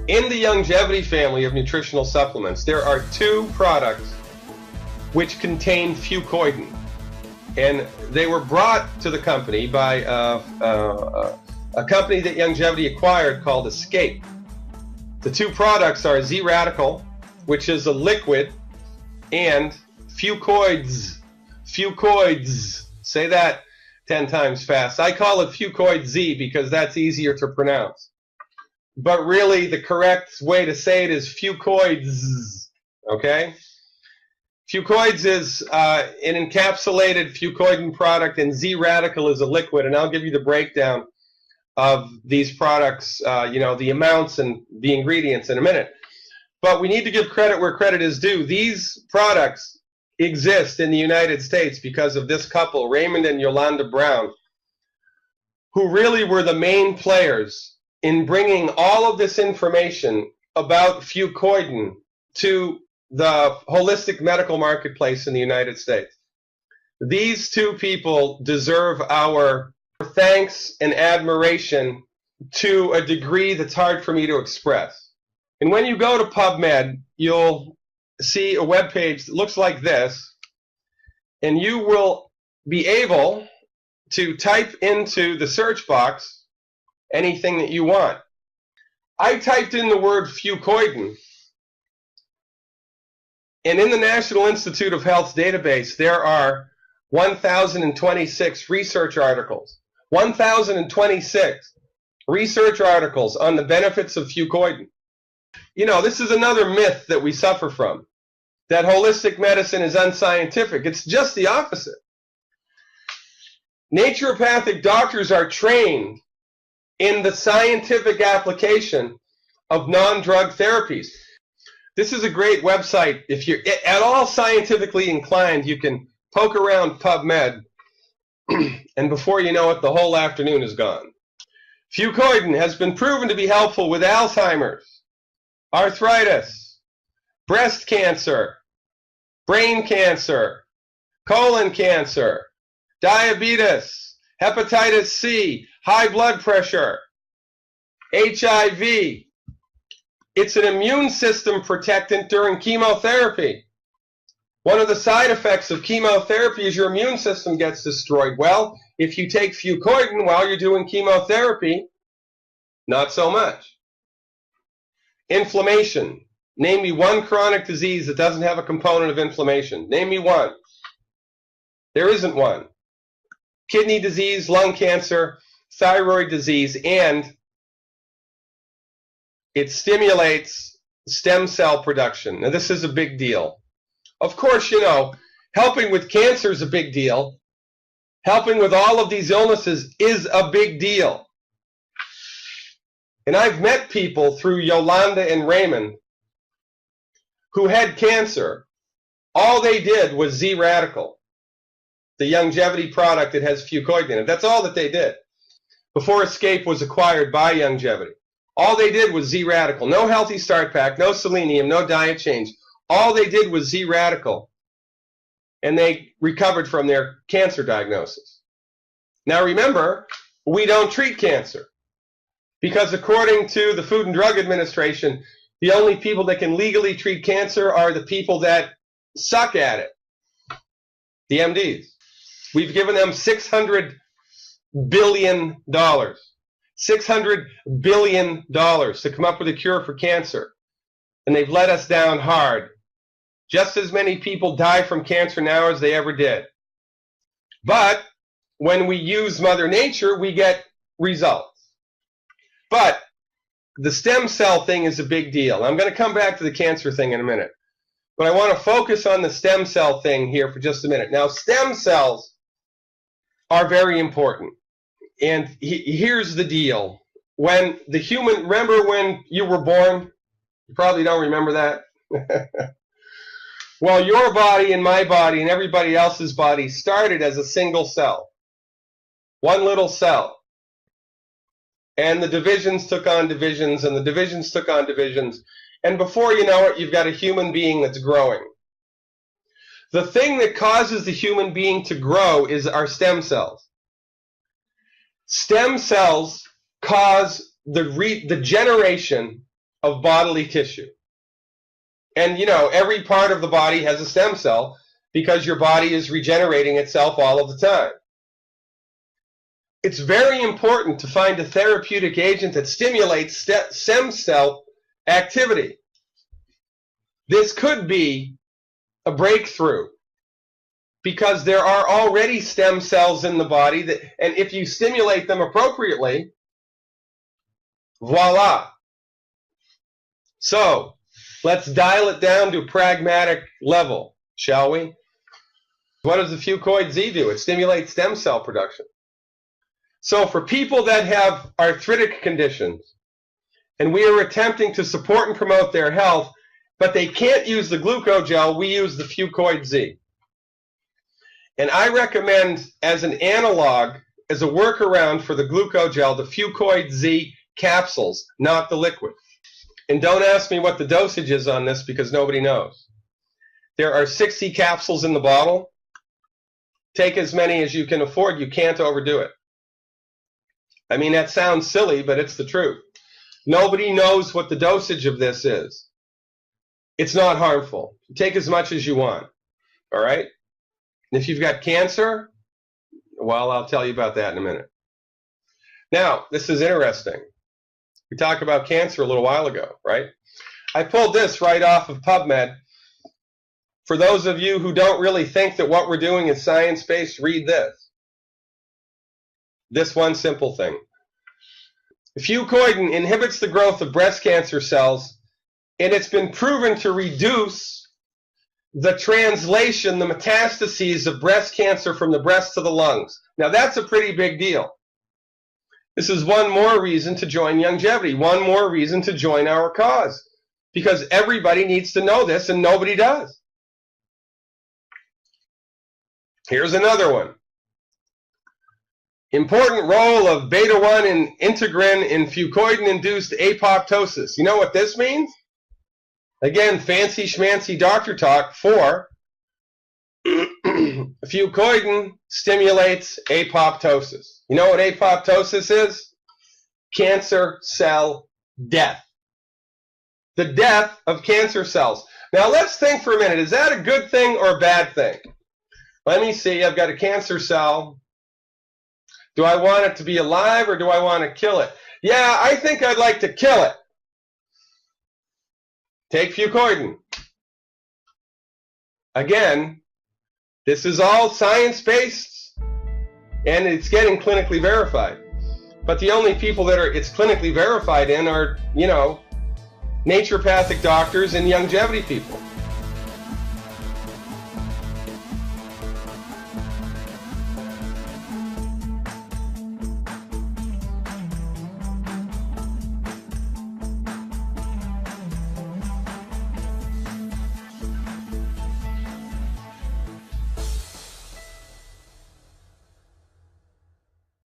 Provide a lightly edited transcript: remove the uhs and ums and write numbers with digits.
In the longevity family of nutritional supplements, there are two products which contain Fucoidan. And they were brought to the company by a company that longevity acquired called Escape. The two products are ZRadical, which is a liquid, and FucoidZ. FucoidZ. Say that 10 times fast. I call it FucoidZ because that's easier to pronounce. But really, the correct way to say it is FucoidZ. Okay? FucoidZ is an encapsulated Fucoidan product, and ZRadical is a liquid. And I'll give you the breakdown of these products, the amounts and the ingredients in a minute. But we need to give credit where credit is due. These products exist in the United States because of this couple, Raymond and Yolanda Brown, who really were the main players in bringing all of this information about Fucoidan to the holistic medical marketplace in the United States. These two people deserve our thanks and admiration to a degree that's hard for me to express. And when you go to PubMed, you'll see a web page that looks like this, and you will be able to type into the search box anything that you want. I typed in the word Fucoidan, and in the National Institute of Health's database, there are 1,026 research articles. 1,026 research articles on the benefits of Fucoidan. You know, this is another myth that we suffer from, that holistic medicine is unscientific. It's just the opposite. Naturopathic doctors are trained in the scientific application of non-drug therapies. This is a great website. If you're at all scientifically inclined, you can poke around PubMed, and before you know it, the whole afternoon is gone. Fucoidan has been proven to be helpful with Alzheimer's, arthritis, breast cancer, brain cancer, colon cancer, diabetes, hepatitis C, high blood pressure, HIV. It's an immune system protectant during chemotherapy. One of the side effects of chemotherapy is your immune system gets destroyed. Well, if you take Fucoidan while you're doing chemotherapy, not so much. Inflammation. Name me one chronic disease that doesn't have a component of inflammation. Name me one. There isn't one. Kidney disease, lung cancer, thyroid disease, and it stimulates stem cell production. Now, this is a big deal. Of course, you know, helping with cancer is a big deal. Helping with all of these illnesses is a big deal. And I've met people through Yolanda and Raymond who had cancer. All they did was ZRadical, the longevity product that has Fucoidan in it. That's all that they did before Escape was acquired by longevity. All they did was ZRadical. No Healthy Start Pack, no selenium, no diet change. All they did was ZRadical, and they recovered from their cancer diagnosis. Now remember, we don't treat cancer, because according to the Food and Drug Administration, the only people that can legally treat cancer are the people that suck at it, the MDs. We've given them $600 billion. $600 billion to come up with a cure for cancer. And they've let us down hard. Just as many people die from cancer now as they ever did. But when we use Mother Nature, we get results. But the stem cell thing is a big deal. I'm going to come back to the cancer thing in a minute. But I want to focus on the stem cell thing here for just a minute. Now, stem cells are very important. And here's the deal. When the human, remember when you were born? You probably don't remember that. Well, your body and my body and everybody else's body started as a single cell. One little cell. And the divisions took on divisions, and the divisions took on divisions. And before you know it, you've got a human being that's growing. The thing that causes the human being to grow is our stem cells. Stem cells cause the generation of bodily tissue. And, you know, every part of the body has a stem cell because your body is regenerating itself all of the time. It's very important to find a therapeutic agent that stimulates stem cell activity. This could be a breakthrough because there are already stem cells in the body that, and if you stimulate them appropriately, voila. So, let's dial it down to a pragmatic level, shall we? What does the FucoidZ do? It stimulates stem cell production. So for people that have arthritic conditions, and we are attempting to support and promote their health, but they can't use the glucogel, we use the FucoidZ. And I recommend, as an analog, as a workaround for the glucogel, the FucoidZ capsules, not the liquid. And don't ask me what the dosage is on this because nobody knows. There are 60 capsules in the bottle. Take as many as you can afford. You can't overdo it. I mean, that sounds silly, but it's the truth. Nobody knows what the dosage of this is. It's not harmful. Take as much as you want. All right? And if you've got cancer, well, I'll tell you about that in a minute. Now, this is interesting. We talked about cancer a little while ago, right? I pulled this right off of PubMed. For those of you who don't really think that what we're doing is science-based, read this. This one simple thing. Fucoidan inhibits the growth of breast cancer cells, and it's been proven to reduce the translation, the metastases of breast cancer from the breast to the lungs. Now, that's a pretty big deal. This is one more reason to join Longevity, one more reason to join our cause, because everybody needs to know this and nobody does. Here's another one. Important role of beta-1 and integrin in Fucoidan-induced apoptosis. You know what this means? Again, fancy schmancy doctor talk for Fucoidan stimulates apoptosis. You know what apoptosis is? Cancer cell death. The death of cancer cells. Now let's think for a minute. Is that a good thing or a bad thing? Let me see. I've got a cancer cell. Do I want it to be alive or do I want to kill it? Yeah, I think I'd like to kill it. Take Fucoidan. Again, this is all science-based and it's getting clinically verified. But the only people that it's clinically verified in are, you know, naturopathic doctors and longevity people.